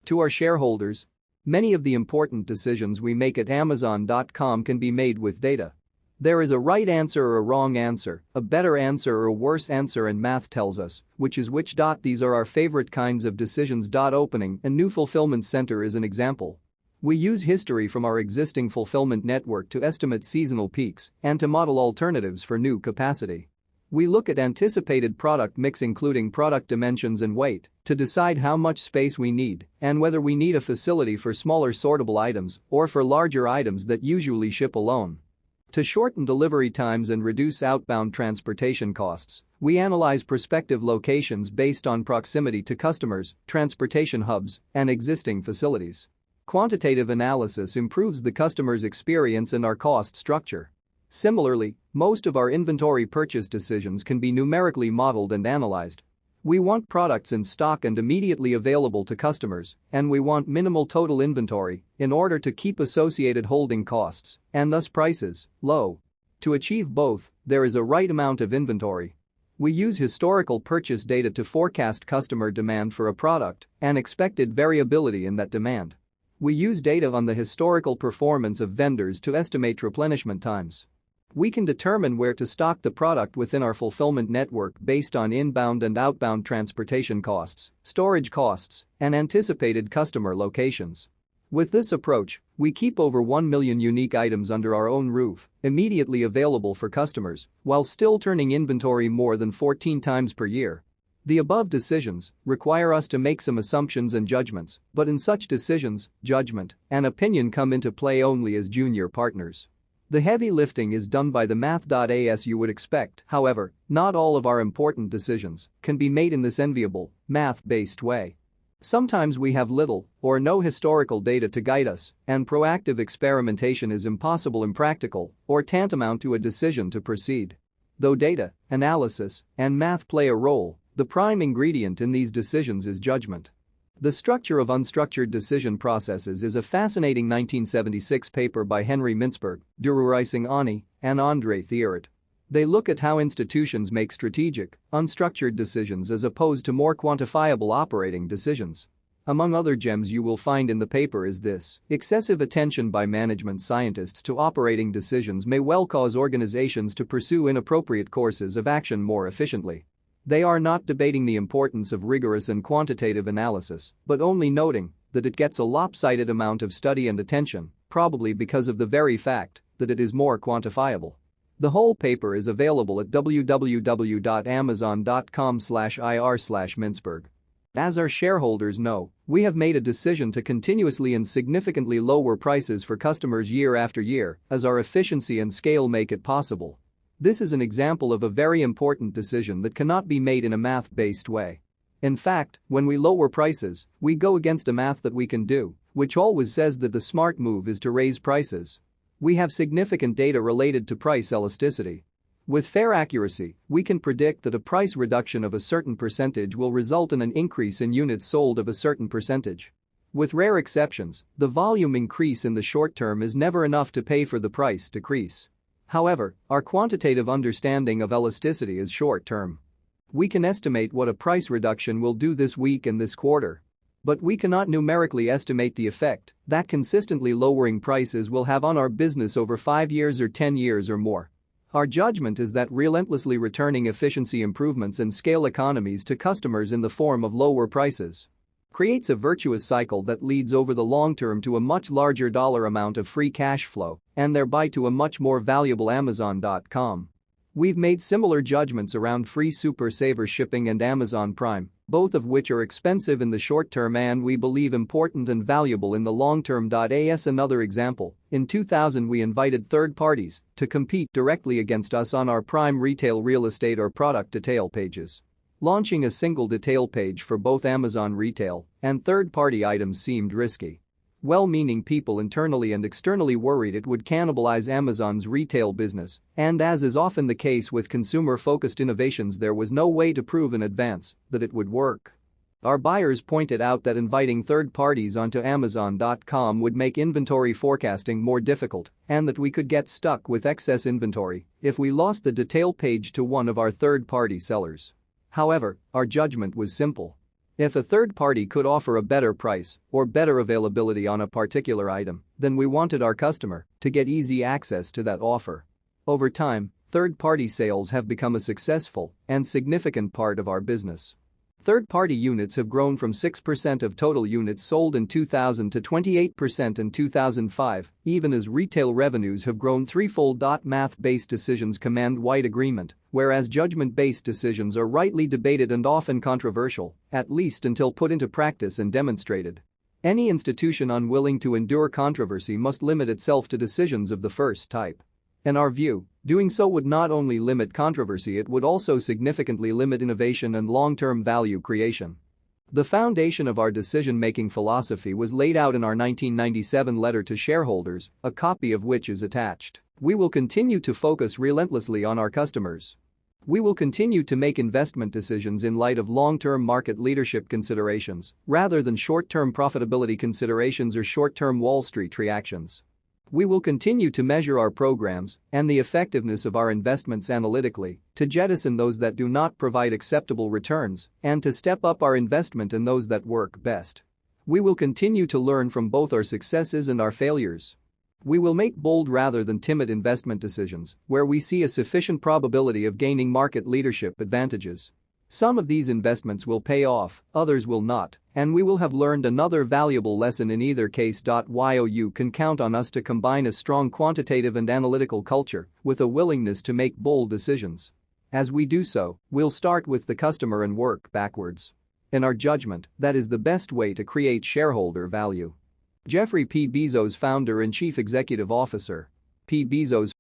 To our shareholders, many of the important decisions we make at Amazon.com can be made with data. There is a right answer or a wrong answer, a better answer or a worse answer, and math tells us which is which. These are our favorite kinds of decisions. Opening a new fulfillment center is an example. We use history from our existing fulfillment network to estimate seasonal peaks and to model alternatives for new capacity. We look at anticipated product mix, including product dimensions and weight, to decide how much space we need and whether we need a facility for smaller sortable items or for larger items that usually ship alone. To shorten delivery times and reduce outbound transportation costs, we analyze prospective locations based on proximity to customers, transportation hubs, and existing facilities. Quantitative analysis improves the customer's experience and our cost structure. Similarly, most of our inventory purchase decisions can be numerically modeled and analyzed. We want products in stock and immediately available to customers, and we want minimal total inventory in order to keep associated holding costs and thus prices low. To achieve both, there is a right amount of inventory. We use historical purchase data to forecast customer demand for a product and expected variability in that demand. We use data on the historical performance of vendors to estimate replenishment times. We can determine where to stock the product within our fulfillment network based on inbound and outbound transportation costs, storage costs, and anticipated customer locations. With this approach, we keep over 1 million unique items under our own roof, immediately available for customers, while still turning inventory more than 14 times per year. The above decisions require us to make some assumptions and judgments, but in such decisions, judgment and opinion come into play only as junior partners. The heavy lifting is done by the math. As you would expect, however, not all of our important decisions can be made in this enviable, math-based way. Sometimes we have little or no historical data to guide us, and proactive experimentation is impossible, impractical, or tantamount to a decision to proceed. Though data, analysis, and math play a role, the prime ingredient in these decisions is judgment. The Structure of Unstructured Decision Processes is a fascinating 1976 paper by Henry Mintzberg, Dururising Ani, and André Thierot. They look at how institutions make strategic, unstructured decisions as opposed to more quantifiable operating decisions. Among other gems you will find in the paper is this: excessive attention by management scientists to operating decisions may well cause organizations to pursue inappropriate courses of action more efficiently. They are not debating the importance of rigorous and quantitative analysis, but only noting that it gets a lopsided amount of study and attention, probably because of the very fact that it is more quantifiable. The whole paper is available at www.amazon.com/ir/Mintzberg. As our shareholders know, we have made a decision to continuously and significantly lower prices for customers year after year as our efficiency and scale make it possible. This is an example of a very important decision that cannot be made in a math-based way. In fact, when we lower prices, we go against a math that we can do, which always says that the smart move is to raise prices. We have significant data related to price elasticity. With fair accuracy, we can predict that a price reduction of a certain percentage will result in an increase in units sold of a certain percentage. With rare exceptions, the volume increase in the short term is never enough to pay for the price decrease. However, our quantitative understanding of elasticity is short-term. We can estimate what a price reduction will do this week and this quarter. But we cannot numerically estimate the effect that consistently lowering prices will have on our business over 5 years or 10 years or more. Our judgment is that relentlessly returning efficiency improvements and scale economies to customers in the form of lower prices creates a virtuous cycle that leads over the long term to a much larger dollar amount of free cash flow and thereby to a much more valuable Amazon.com. We've made similar judgments around free Super Saver shipping and Amazon Prime, both of which are expensive in the short term and we believe important and valuable in the long term. As another example, in 2000 we invited third parties to compete directly against us on our Prime retail real estate or product detail pages. Launching a single detail page for both Amazon retail and third-party items seemed risky. Well-meaning people internally and externally worried it would cannibalize Amazon's retail business, and as is often the case with consumer-focused innovations, there was no way to prove in advance that it would work. Our buyers pointed out that inviting third parties onto Amazon.com would make inventory forecasting more difficult and that we could get stuck with excess inventory if we lost the detail page to one of our third-party sellers. However, our judgment was simple. If a third party could offer a better price or better availability on a particular item, then we wanted our customer to get easy access to that offer. Over time, third-party sales have become a successful and significant part of our business. Third-party units have grown from 6% of total units sold in 2000 to 28% in 2005, even as retail revenues have grown threefold. Math-based decisions command wide agreement, whereas judgment-based decisions are rightly debated and often controversial, at least until put into practice and demonstrated. Any institution unwilling to endure controversy must limit itself to decisions of the first type. In our view, doing so would not only limit controversy, it would also significantly limit innovation and long-term value creation. The foundation of our decision-making philosophy was laid out in our 1997 letter to shareholders, a copy of which is attached. We will continue to focus relentlessly on our customers. We will continue to make investment decisions in light of long-term market leadership considerations, rather than short-term profitability considerations or short-term Wall Street reactions. We will continue to measure our programs and the effectiveness of our investments analytically, to jettison those that do not provide acceptable returns and to step up our investment in those that work best. We will continue to learn from both our successes and our failures. We will make bold rather than timid investment decisions where we see a sufficient probability of gaining market leadership advantages. Some of these investments will pay off, others will not, and we will have learned another valuable lesson in either case. You can count on us to combine a strong quantitative and analytical culture with a willingness to make bold decisions. As we do so, we'll start with the customer and work backwards. In our judgment, that is the best way to create shareholder value. Jeffrey P. Bezos, founder and chief executive officer. P. Bezos